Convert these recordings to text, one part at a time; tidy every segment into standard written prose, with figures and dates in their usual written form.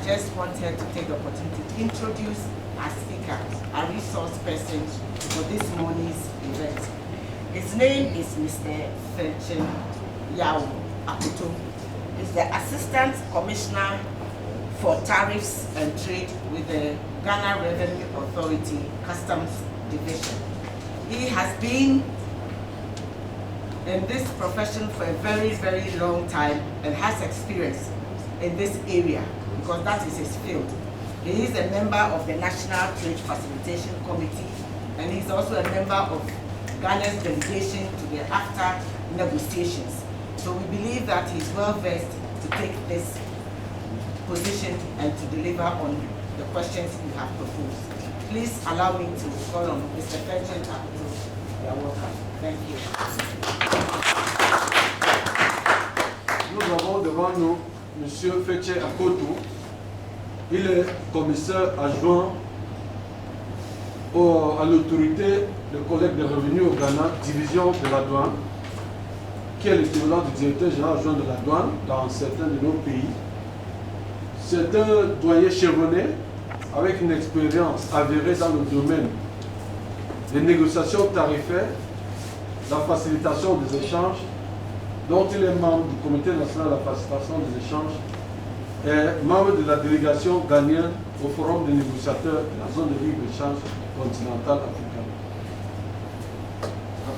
just wanted to take the opportunity to introduce our speaker, our resource person for this morning's event. His name is Mr. Fetchen Yao Akuto. He's the Assistant Commissioner for Tariffs and Trade with the Ghana Revenue Authority Customs Division. He has been in this profession for a very, very long time and has experience in this area because that is his field. He is a member of the National Trade Facilitation Committee and he's also a member of Ghana's delegation to the AFTA negotiations. So we believe that he's well versed to take this position and to deliver on the questions you have proposed. Please allow me to call on Mr. Fetchen Akuto. You are welcome. Thank you. Nous avons devant nous M. Fetchen Akuto. Il est commissaire adjoint à l'autorité de collecte des revenus au Ghana, division de la douane, qui est l'équivalent du directeur général adjoint de la douane dans certains de nos pays. C'est un doyen chevronné avec une expérience avérée dans le domaine des négociations tarifaires, la facilitation des échanges, dont il est membre du Comité national de la facilitation des échanges et membre de la délégation ghanéenne au Forum des négociateurs de la zone de libre-échange continentale africaine.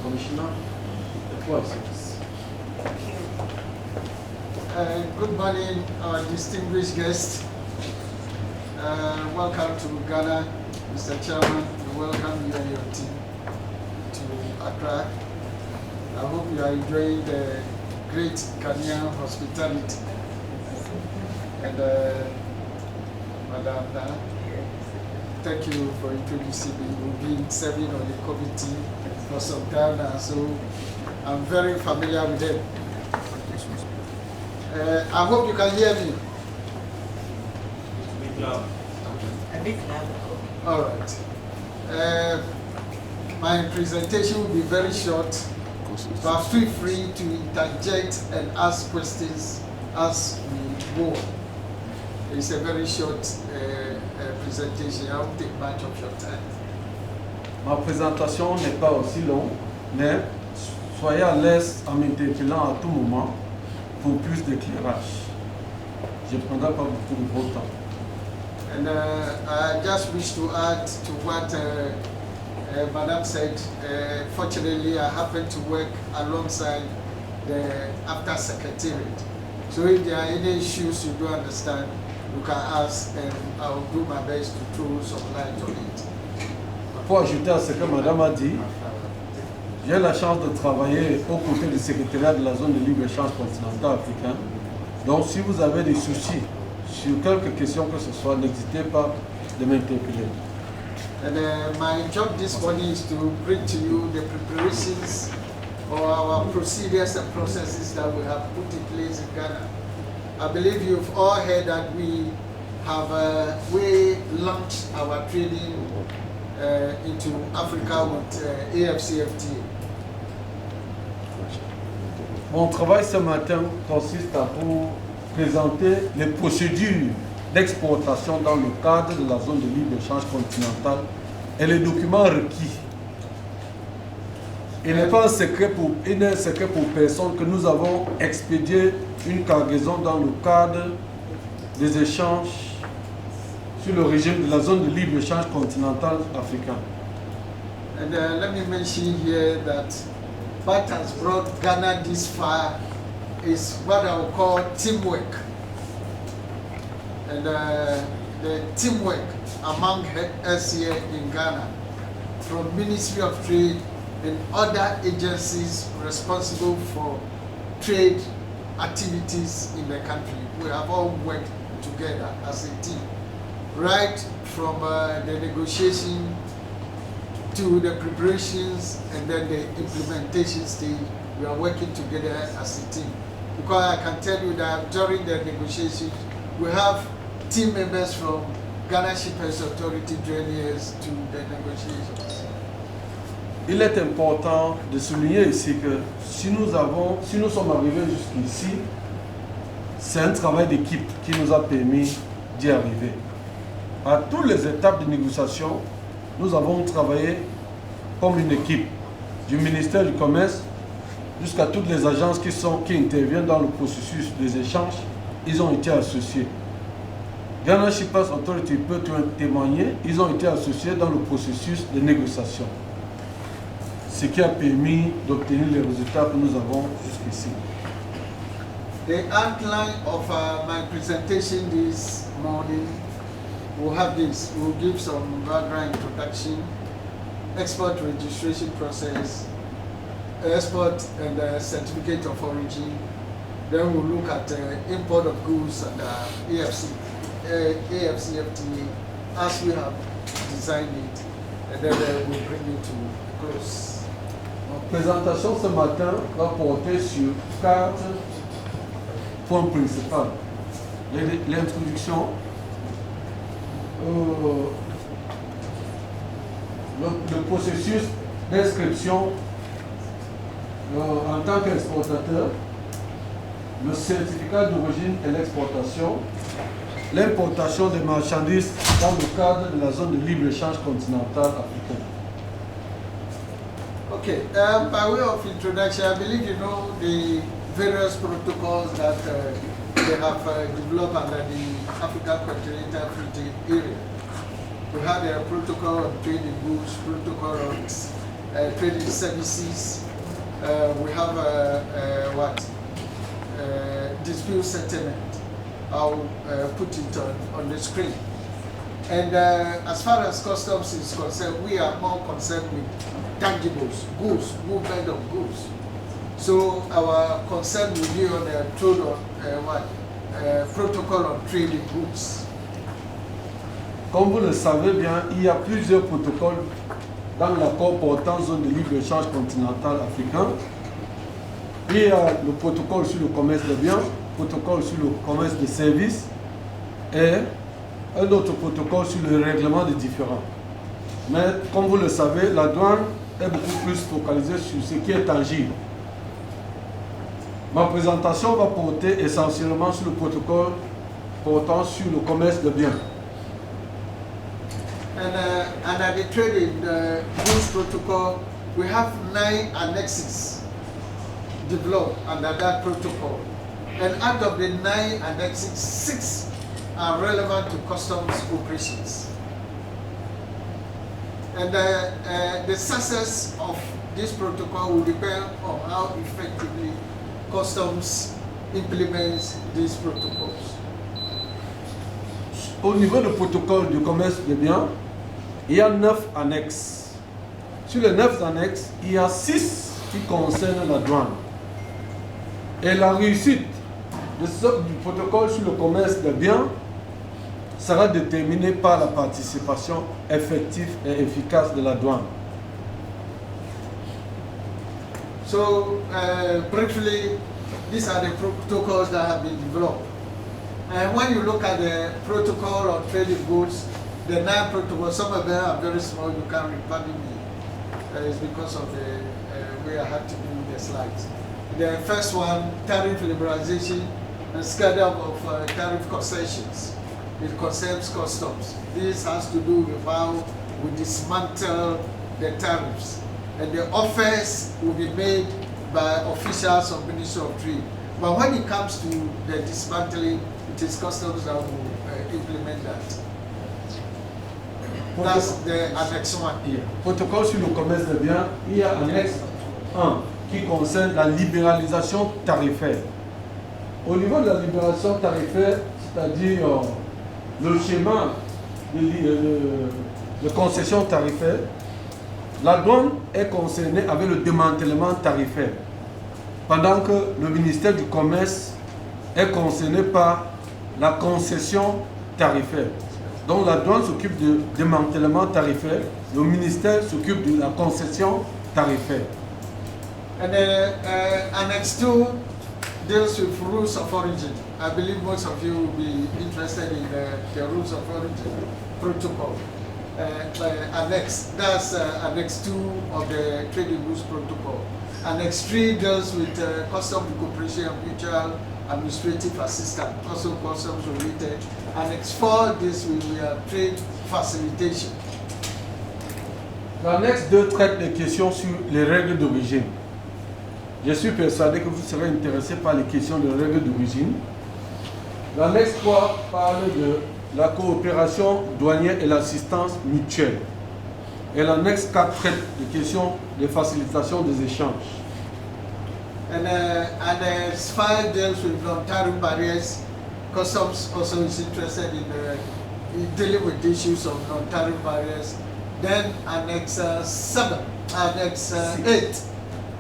Commissioner, the floor is yours. Good morning, our distinguished guests. Welcome to Ghana, Mr. Chairman. We welcome you and your team to Accra. I hope you are enjoying the great Ghanaian hospitality. And Madam Na, thank you for introducing me. We've been serving on the committee for some time now, so I'm very familiar with them. I hope you can hear me. A bit louder. All right. My presentation will be very short, but feel free to interject and ask questions as we go. It's a very short presentation. I won't take much of your time. Ma présentation n'est pas aussi longue, mais soyez à l'aise en m'interpellant à tout moment pour plus d'éclairage. Je ne prendrai pas beaucoup de votre temps. And I just wish to add to what Madam said. Fortunately, I happen to work alongside the AFTA Secretariat. So if there are any issues you don't understand, you can ask and I'll do my best to throw some light on it. Pour ajouter à ce que Madame a dit, j'ai la chance de travailler aux côtés du secrétariat de la zone de libre-échange continental africain. Donc si vous avez des soucis sur quelques questions que ce soit, n'hésitez pas de m'interpeller. And my job this morning is to bring to you the preparations or our procedures and processes that we have put in place in Ghana. I believe you've all heard that we have we launched our trading into Africa with AFCFTA. Mon travail ce matin consiste à vous présenter les procédures d'exportation dans le cadre de la zone de libre-échange continentale et les documents requis. Il n'est pas un secret pour personne que nous avons expédié une cargaison dans le cadre des échanges sur le régime de la zone de libre-échange continentale africaine. And let me mention here that what has brought Ghana this far is what I would call teamwork. And the teamwork among us here in Ghana, from Ministry of Trade and other agencies responsible for trade activities in the country. We have all worked together as a team, right from the negotiation to the preparations and then the implementation stage. We are working together as a team. Because I can tell you that during the negotiations, we have team members from Ghana Shippers Authority joining us to the negotiations. Il est important de souligner ici que si nous sommes arrivés jusqu'ici, c'est un travail d'équipe qui nous a permis d'y arriver. À toutes les étapes de négociation, nous avons travaillé comme une équipe, du ministère du Commerce jusqu'à toutes les agences qui interviennent dans le processus des échanges, ils ont été associés. Ghana Shippers Authority peut témoigner, ils ont été associés dans le processus de négociation, ce qui a permis d'obtenir les résultats que nous avons jusqu'ici. The outline of my presentation this morning will have this. We'll give some background introduction, export registration process, export and certificate of origin. Then we'll look at import of goods and AFCFTA as we have designed it, and then we'll bring it to a close. La présentation ce matin va porter sur 4 points principaux. L'introduction, le processus d'inscription en tant qu'exportateur, le certificat d'origine et l'exportation, l'importation des marchandises dans le cadre de la zone de libre-échange continentale africaine. Okay, by way of introduction, I believe you know the various protocols that they have developed under the African Continental Free Trade Area. We had a protocol on trading goods, protocol on trading services. We have dispute settlement. I'll put it on the screen. And as far as customs is concerned, we are more concerned with tangibles, goods, movement of goods. So our concern will be on the protocol on trading goods. Comme vous le savez bien, il y a plusieurs protocoles dans l'accord portant zone de libre-échange continental africain. Il y a le protocole sur le commerce de biens, le protocole sur le commerce de services et un autre protocole sur le règlement des différends. Mais comme vous le savez, la douane est beaucoup plus focalisée sur ce qui est tangible. Ma présentation va porter essentiellement sur le protocole portant sur le commerce de biens. And under the trading goods protocol, we have 9 annexes developed under that protocol. And out of the 9 annexes, 6 are relevant to customs operations. And the success of this protocol will depend on how effectively customs implements these protocols. Au niveau du protocole du commerce de biens, il y a 9 annexes. Sur les 9 annexes, il y a 6 qui concernent la douane. Et la réussite du protocole sur le commerce de biens sera déterminée par la participation effective et efficace de la douane. So, briefly, these are the protocols that have been developed. And when you look at the protocol on trading goods, the 9 protocols, some of them are very small, you can't pardon me. It's because of the way I had to do the slides. The first one, tariff liberalization and schedule of tariff concessions. It concerns customs. This has to do with how we dismantle the tariffs. And the offers will be made by officials of Ministry of Trade. But when it comes to the dismantling, it is customs that will implement that. That's the annex 1. Protocole sur le commerce de biens, il y a annexe 1 qui concerne la libéralisation tarifaire. Au niveau de la libération tarifaire, c'est-à-dire le schéma de concession tarifaire, la douane est concernée avec le démantèlement tarifaire, pendant que le ministère du Commerce est concerné par la concession tarifaire. Donc la douane s'occupe du démantèlement tarifaire, le ministère s'occupe de la concession tarifaire. And Annex 2 deals with rules of origin. I believe most of you will be interested in the rules of origin protocol. That's Annex 2 of the Trading Goods Protocol. Annex 3 deals with customs cooperation and mutual administrative assistance, also customs related Annex 4, this will be a trade facilitation. L'annexe 2 traite des questions sur les règles d'origine. Je suis persuadé que vous serez intéressés par les questions de règles d'origine. L'annexe 3 parle de la coopération douanière et l'assistance mutuelle. Et l'annexe 4 traite des questions de facilitation des échanges. And Annex 5 deals with non-tariff barriers. Customs also is interested in dealing with issues of non-tariff barriers. Then Annex 7, Annex 8.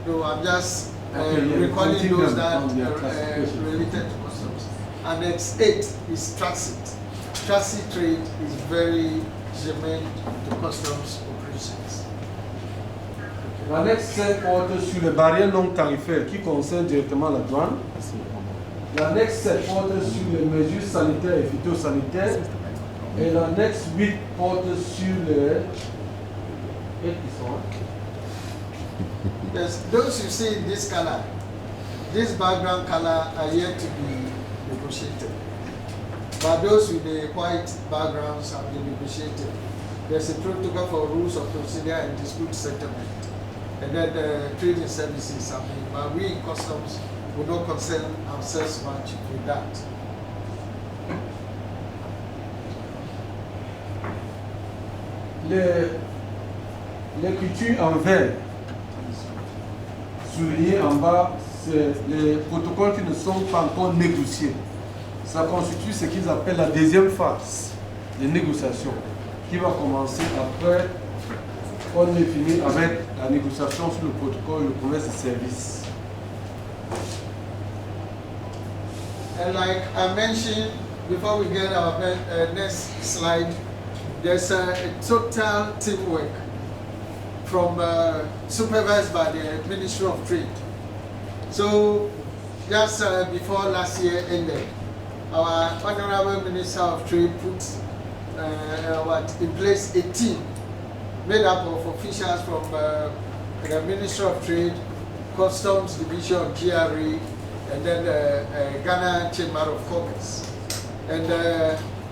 So I'm just recalling those that related to customs. Annex 8 is transit. Transit trade is very germane to customs operations. L'annexe 5 porte sur les barrières non tarifaires qui concernent directement la douane. L'annexe 7 porte sur les mesures sanitaires et phytosanitaires. Et l'annexe 8 porte sur les... Yes, those you see in this color, this background color are yet to be negotiated. But those with the white backgrounds have been negotiated. There's a protocol for rules of procedure and dispute settlement. And then the trading services have been, but we in customs will not concern ourselves much with that. L'écriture en vert, souligné en bas, c'est les protocoles qui ne sont pas encore négociés. Ça constitue ce qu'ils appellent la deuxième phase de négociation, qui va commencer après qu'on ait fini avec la négociation sur le protocole de commerce et services. And like I mentioned, before we get our next slide, there's a total teamwork from supervised by the Ministry of Trade. So just before last year ended, our Honorable Minister of Trade put in place a team made up of officials from the Ministry of Trade, Customs Division, GRA, and then the Ghana Chamber of Commerce. And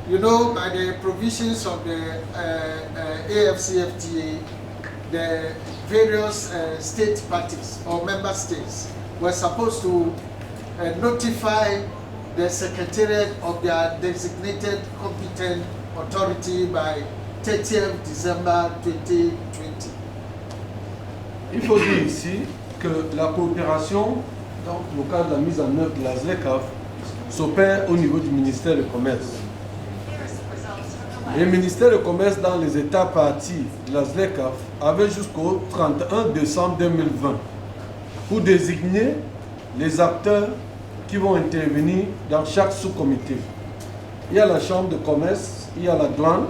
you know, by the provisions of the AFCFTA, the various state parties or member states were supposed to notify the Secretariat of their designated competent authority by 30th December 2020. Il faut dire ici que la coopération dans le cadre de la mise en œuvre de la ZLECAf s'opère au niveau du ministère du Commerce. Le ministère du Commerce dans les États partis de la ZLECAf avait jusqu'au 31 décembre 2020 pour désigner les acteurs qui vont intervenir dans chaque sous-comité. Il y a la Chambre de commerce, il y a la douane,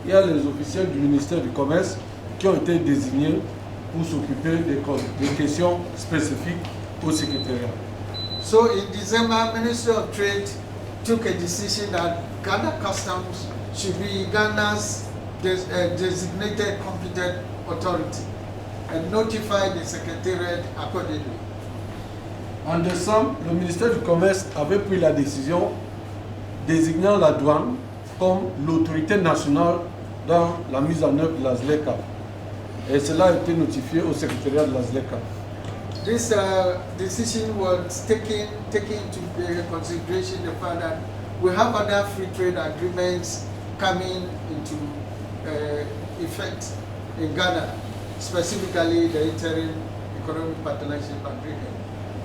il y a les officiels du ministère du Commerce qui ont été désignés pour s'occuper des questions spécifiques au secrétariat. So in December, Ministry of Trade took a decision that Ghana Customs should be Ghana's designated competent authority and notify the Secretariat accordingly. En décembre, le ministère du Commerce avait pris la décision désignant la douane comme l'autorité nationale dans la mise en œuvre de la ZLECAf. Et cela a été notifié au secrétariat de la ZLECAf. This decision was taken into consideration the fact that we have other free trade agreements coming into effect in Ghana, specifically the interim economic partnership agreement.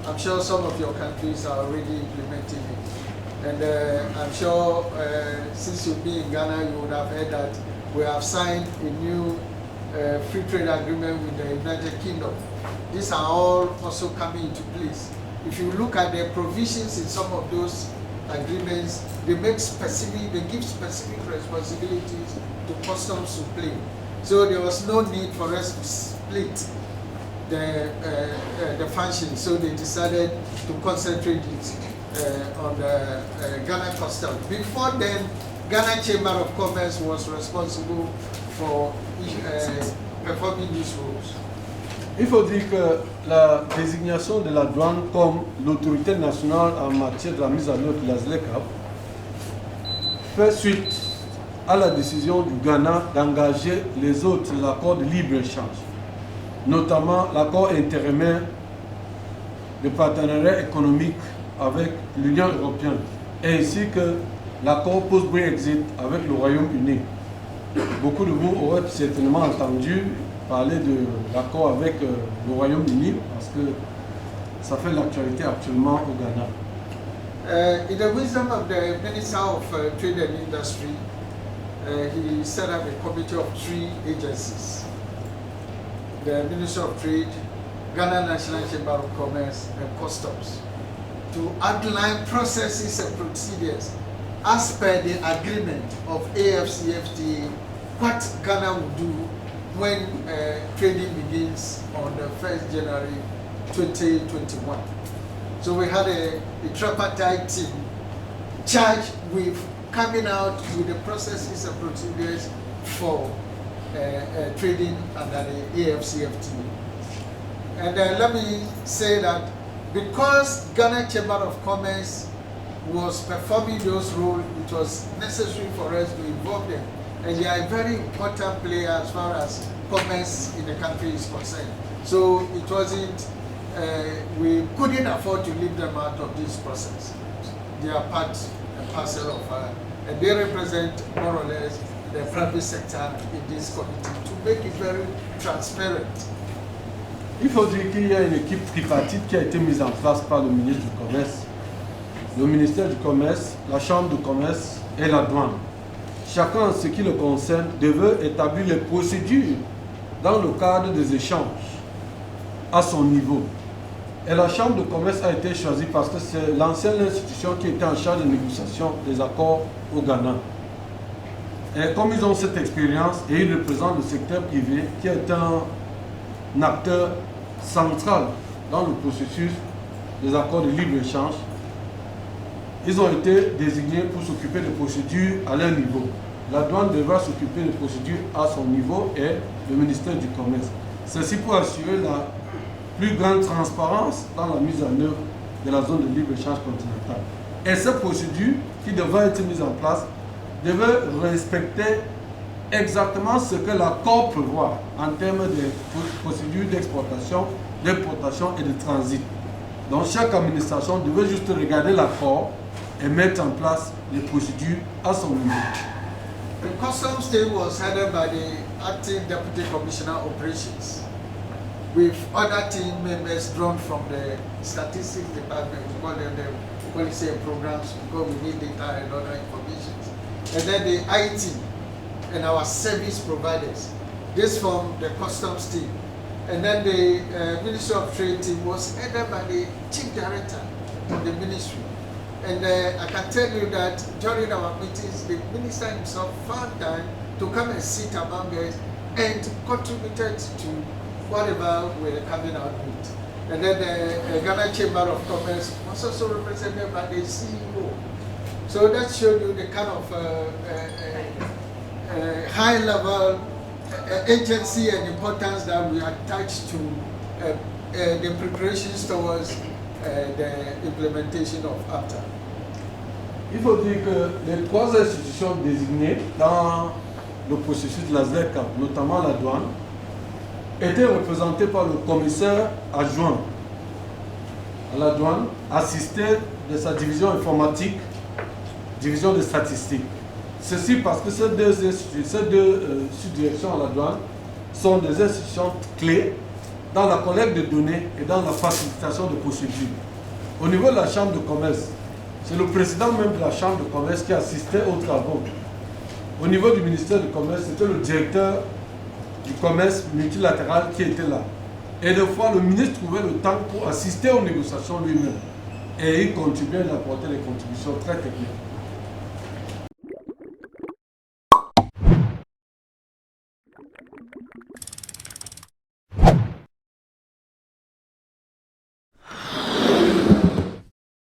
I'm sure some of your countries are already implementing it. And I'm sure since you've been in Ghana, you would have heard that we have signed a new free trade agreement with the United Kingdom. These are all also coming into place. If you look at the provisions in some of those agreements, they give specific responsibilities to customs to play. So there was no need for us to split the function. So they decided to concentrate it on the Ghana Customs. Before then, Ghana Chamber of Commerce was responsible for performing these roles. Il faut dire que la désignation de la douane comme l'autorité nationale en matière de la mise en œuvre de la ZLECAf fait suite à la décision du Ghana d'engager les autres accords de libre-échange, notamment l'accord intérimaire de partenariat économique avec l'Union européenne, ainsi que l'accord post-Brexit avec le Royaume-Uni. Beaucoup de vous auraient certainement entendu parler de l'accord avec le Royaume-Uni parce que ça fait l'actualité actuellement au Ghana. In the wisdom of the Minister of Trade and Industry, he set up a committee of 3 agencies. The Ministry of Trade, Ghana National Chamber of Commerce, and Customs, to outline processes and procedures as per the agreement of AFCFTA, what Ghana will do when trading begins on the 1st January 2021. So we had a tripartite team charged with coming out with the processes and procedures for trading under the AFCFTA. And let me say that because Ghana Chamber of Commerce was performing those roles, it was necessary for us to involve them. And they are a very important player as far as commerce in the country is concerned. So it wasn't, we couldn't afford to leave them out of this process. They are part and parcel of, and they represent more or less the private sector in this committee to make it very transparent. Il faut dire qu'il y a une équipe tripartite qui a été mise en place par le ministre du Commerce, le ministère du Commerce, la Chambre de commerce et la douane. Chacun, en ce qui le concerne, devait établir les procédures dans le cadre des échanges à son niveau. Et la Chambre de commerce a été choisie parce que c'est l'ancienne institution qui était en charge de négociation des accords au Ghana. Et comme ils ont cette expérience et ils représentent le secteur privé qui est un acteur central dans le processus des accords de libre-échange, ils ont été désignés pour s'occuper des procédures à leur niveau. La douane devra s'occuper des procédures à son niveau et le ministère du Commerce. Ceci pour assurer la plus grande transparence dans la mise en œuvre de la zone de libre-échange continentale. Et ces procédures qui devraient être mises en place devaient respecter exactement ce que l'accord prévoit en termes de procédures d'exportation, d'importation et de transit. Donc chaque administration devait juste regarder l'accord et mettre en place les procédures à son niveau. The customs team was headed by the acting deputy commissioner operations, with other team members drawn from the statistics department. We call them the policy and programs because we need data and other information. And then the IT and our service providers. This from the customs team. And then the Ministry of Trade team was headed by the chief director of the ministry. And I can tell you that during our meetings, the minister himself found time to come and sit among us and contributed to whatever we're coming out with. And then the Ghana Chamber of Commerce was also represented by the CEO. So that showed you the kind of high-level agency and importance that we attach to the preparations towards the implementation of AFTA. Il faut dire que les 3 institutions désignées dans le processus de la ZLECA, notamment la douane, étaient représentées par le commissaire adjoint à la douane, assisté de sa division informatique, division des statistiques. Ceci parce que ces deux sous-directions à la douane sont des institutions clés dans la collecte de données et dans la facilitation de procédures. Au niveau de la Chambre de commerce, c'est le président même de la Chambre de commerce qui assistait aux travaux. Au niveau du ministère du Commerce, c'était le directeur du commerce multilatéral qui était là. Et des fois, le ministre trouvait le temps pour assister aux négociations lui-même. Et il contribuait à apporter des contributions très techniques.